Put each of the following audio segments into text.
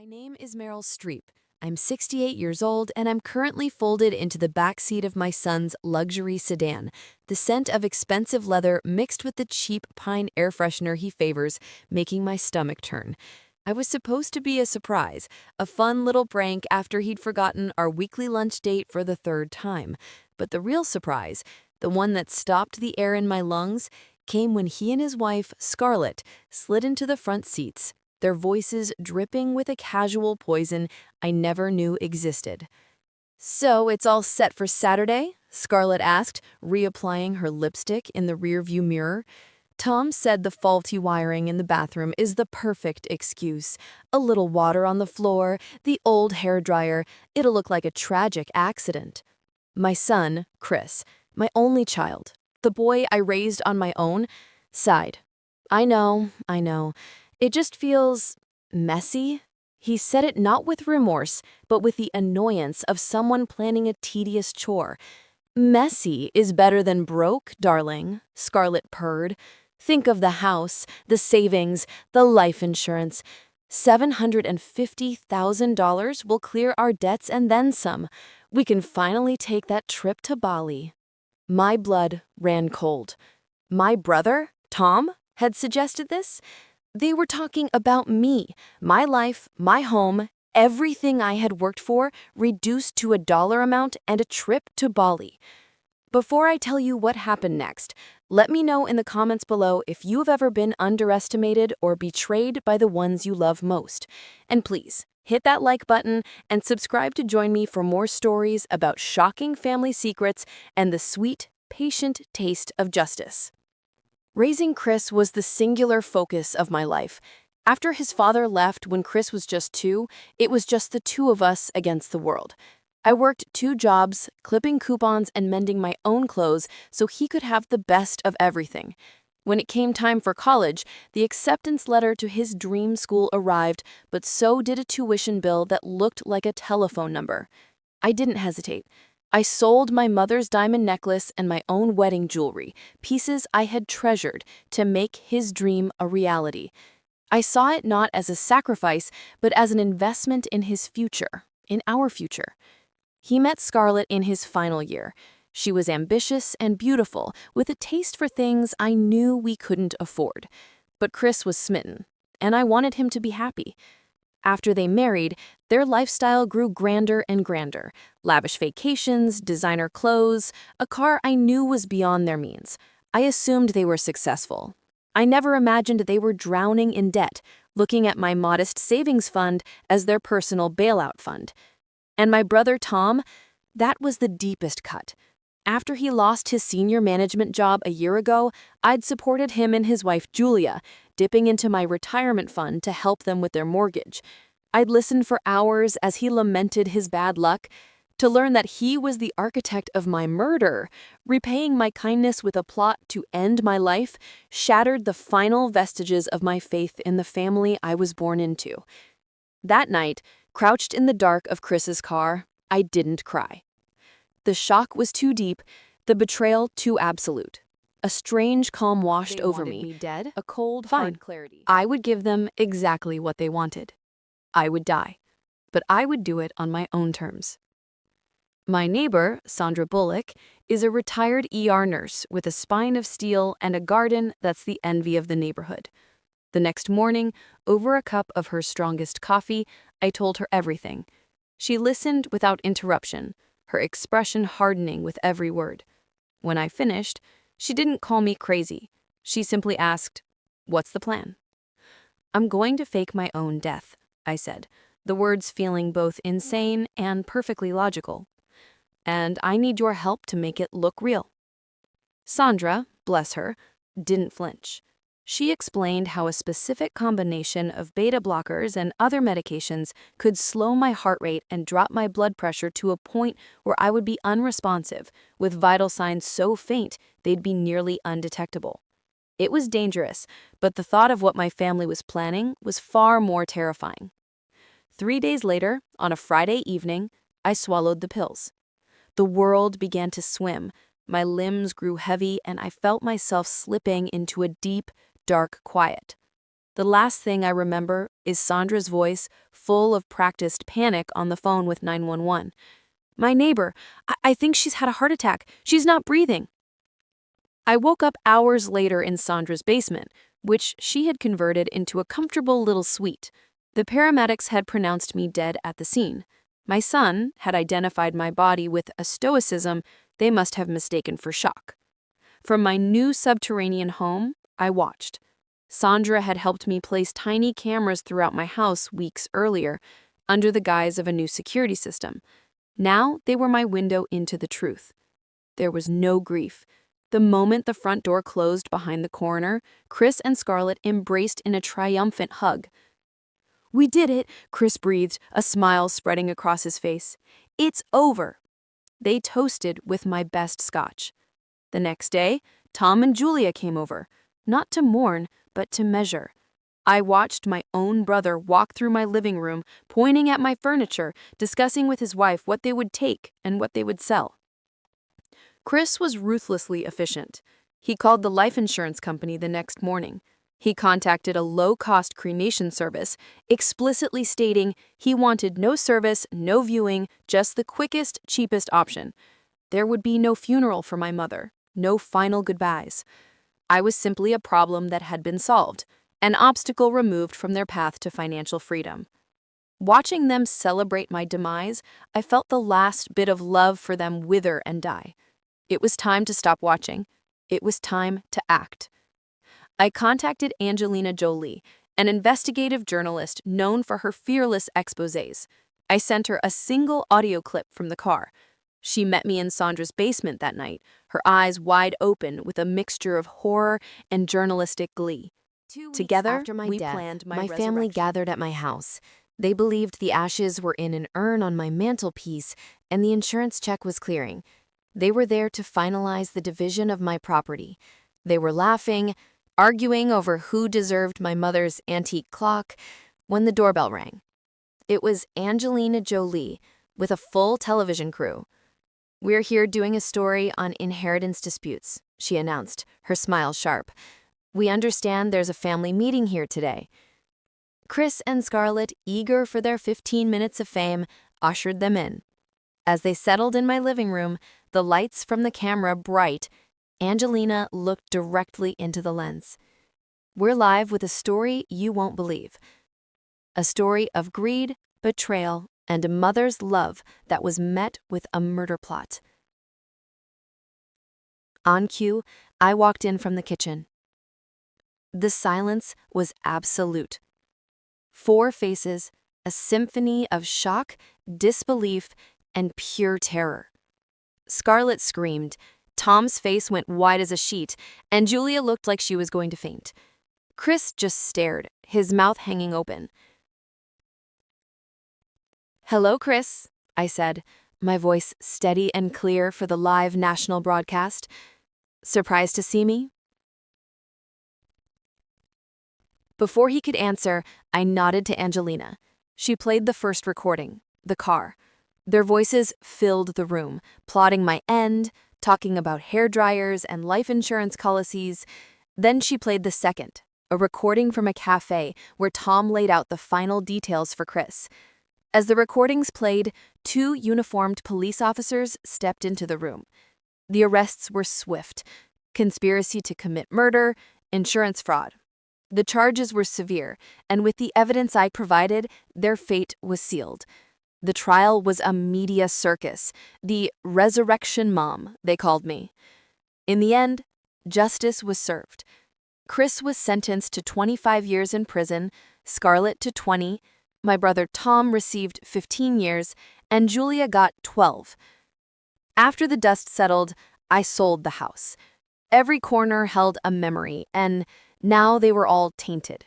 My name is Meryl Streep. I'm 68 years old and I'm currently folded into the back seat of my son's luxury sedan, the scent of expensive leather mixed with the cheap pine air freshener he favors, making my stomach turn. I was supposed to be a surprise, a fun little prank after he'd forgotten our weekly lunch date for the third time. But the real surprise, the one that stopped the air in my lungs, came when he and his wife, Scarlett, slid into the front seats, their voices dripping with a casual poison I never knew existed. "So it's all set for Saturday?" Scarlett asked, reapplying her lipstick in the rearview mirror. Tom said the faulty wiring in the bathroom is the perfect excuse. A little water on the floor, the old hairdryer, it'll look like a tragic accident. My son, Chris, my only child, the boy I raised on my own, sighed. I know. It just feels messy. He said it not with remorse, but with the annoyance of someone planning a tedious chore. Messy is better than broke, darling, Scarlett purred. Think of the house, the savings, the life insurance. $750,000 will clear our debts and then some. We can finally take that trip to Bali. My blood ran cold. My brother, Tom, had suggested this? They were talking about me, my life, my home, everything I had worked for reduced to a dollar amount and a trip to Bali. Before I tell you what happened next, let me know in the comments below if you have ever been underestimated or betrayed by the ones you love most. And please, hit that like button and subscribe to join me for more stories about shocking family secrets and the sweet, patient taste of justice. Raising Chris was the singular focus of my life. After his father left when Chris was just 2, it was just the two of us against the world. I worked 2 jobs, clipping coupons and mending my own clothes so he could have the best of everything. When it came time for college, the acceptance letter to his dream school arrived, but so did a tuition bill that looked like a telephone number. I didn't hesitate. I sold my mother's diamond necklace and my own wedding jewelry, pieces I had treasured, to make his dream a reality. I saw it not as a sacrifice, but as an investment in his future, in our future. He met Scarlett in his final year. She was ambitious and beautiful, with a taste for things I knew we couldn't afford. But Chris was smitten, and I wanted him to be happy. After they married, their lifestyle grew grander and grander. Lavish vacations, designer clothes, a car I knew was beyond their means. I assumed they were successful. I never imagined they were drowning in debt, looking at my modest savings fund as their personal bailout fund. And my brother Tom, that was the deepest cut. After he lost his senior management job a year ago, I'd supported him and his wife Julia, dipping into my retirement fund to help them with their mortgage. I'd listened for hours as he lamented his bad luck. To learn that he was the architect of my murder, repaying my kindness with a plot to end my life, shattered the final vestiges of my faith in the family I was born into. That night, crouched in the dark of Chris's car, I didn't cry. The shock was too deep, the betrayal too absolute. A strange calm washed over me. Dead? A cold, Fine. hard clarity. I would give them exactly what they wanted. I would die, but I would do it on my own terms. My neighbor, Sandra Bullock, is a retired ER nurse with a spine of steel and a garden that's the envy of the neighborhood. The next morning, over a cup of her strongest coffee, I told her everything. She listened without interruption, her expression hardening with every word. When I finished, she didn't call me crazy. She simply asked, "What's the plan?" "I'm going to fake my own death," I said, the words feeling both insane and perfectly logical. "And I need your help to make it look real." Sandra, bless her, didn't flinch. She explained how a specific combination of beta blockers and other medications could slow my heart rate and drop my blood pressure to a point where I would be unresponsive, with vital signs so faint they'd be nearly undetectable. It was dangerous, but the thought of what my family was planning was far more terrifying. 3 days later, on a Friday evening, I swallowed the pills. The world began to swim, my limbs grew heavy, and I felt myself slipping into a deep, dark quiet. The last thing I remember is Sandra's voice, full of practiced panic on the phone with 911. My neighbor, I think she's had a heart attack. She's not breathing. I woke up hours later in Sandra's basement, which she had converted into a comfortable little suite. The paramedics had pronounced me dead at the scene. My son had identified my body with a stoicism they must have mistaken for shock. From my new subterranean home, I watched. Sandra had helped me place tiny cameras throughout my house weeks earlier, under the guise of a new security system. Now they were my window into the truth. There was no grief. The moment the front door closed behind the coroner, Chris and Scarlett embraced in a triumphant hug. "We did it," Chris breathed, a smile spreading across his face. "It's over." They toasted with my best scotch. The next day, Tom and Julia came over, not to mourn, but to measure. I watched my own brother walk through my living room, pointing at my furniture, discussing with his wife what they would take and what they would sell. Chris was ruthlessly efficient. He called the life insurance company the next morning. He contacted a low-cost cremation service, explicitly stating he wanted no service, no viewing, just the quickest, cheapest option. There would be no funeral for my mother, no final goodbyes. I was simply a problem that had been solved, an obstacle removed from their path to financial freedom. Watching them celebrate my demise, I felt the last bit of love for them wither and die. It was time to stop watching. It was time to act. I contacted Angelina Jolie, an investigative journalist known for her fearless exposés. I sent her a single audio clip from the car. She met me in Sandra's basement that night, her eyes wide open with a mixture of horror and journalistic glee. 2 weeks Together, after my we death, planned my my family resurrection. gathered at my house. They believed the ashes were in an urn on my mantelpiece, and the insurance check was clearing. They were there to finalize the division of my property. They were laughing, arguing over who deserved my mother's antique clock, when the doorbell rang. It was Angelina Jolie, with a full television crew. "We're here doing a story on inheritance disputes," she announced, her smile sharp. "We understand there's a family meeting here today." Chris and Scarlett, eager for their 15 minutes of fame, ushered them in. As they settled in my living room, the lights from the camera bright, Angelina looked directly into the lens. "We're live with a story you won't believe. A story of greed, betrayal, and a mother's love that was met with a murder plot." On cue, I walked in from the kitchen. The silence was absolute. 4 faces, a symphony of shock, disbelief, and pure terror. Scarlett screamed, Tom's face went white as a sheet, and Julia looked like she was going to faint. Chris just stared, his mouth hanging open. "Hello, Chris," I said, my voice steady and clear for the live national broadcast. "Surprised to see me?" Before he could answer, I nodded to Angelina. She played the first recording, the car. Their voices filled the room, plotting my end, talking about hair dryers and life insurance policies. Then she played the second, a recording from a cafe where Tom laid out the final details for Chris. As the recordings played, 2 uniformed police officers stepped into the room. The arrests were swift: conspiracy to commit murder, insurance fraud. The charges were severe, and with the evidence I provided, their fate was sealed. The trial was a media circus, the resurrection mom, they called me. In the end, justice was served. Chris was sentenced to 25 years in prison, Scarlett to 20, my brother Tom received 15 years, and Julia got 12. After the dust settled, I sold the house. Every corner held a memory, and now they were all tainted.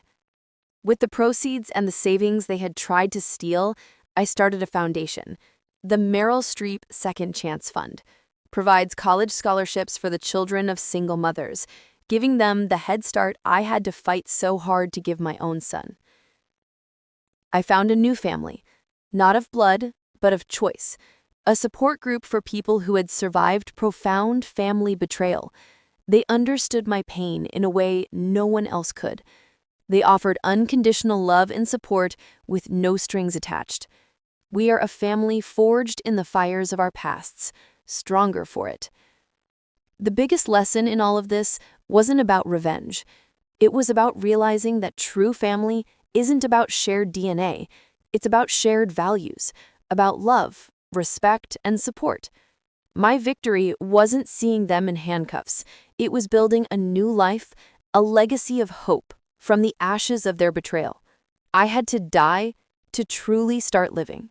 With the proceeds and the savings they had tried to steal, I started a foundation. The Meryl Streep Second Chance Fund provides college scholarships for the children of single mothers, giving them the head start I had to fight so hard to give my own son. I found a new family, not of blood, but of choice, a support group for people who had survived profound family betrayal. They understood my pain in a way no one else could. They offered unconditional love and support with no strings attached. We are a family forged in the fires of our pasts, stronger for it. The biggest lesson in all of this wasn't about revenge. It was about realizing that true family isn't about shared DNA. It's about shared values, about love, respect, and support. My victory wasn't seeing them in handcuffs. It was building a new life, a legacy of hope from the ashes of their betrayal. I had to die to truly start living.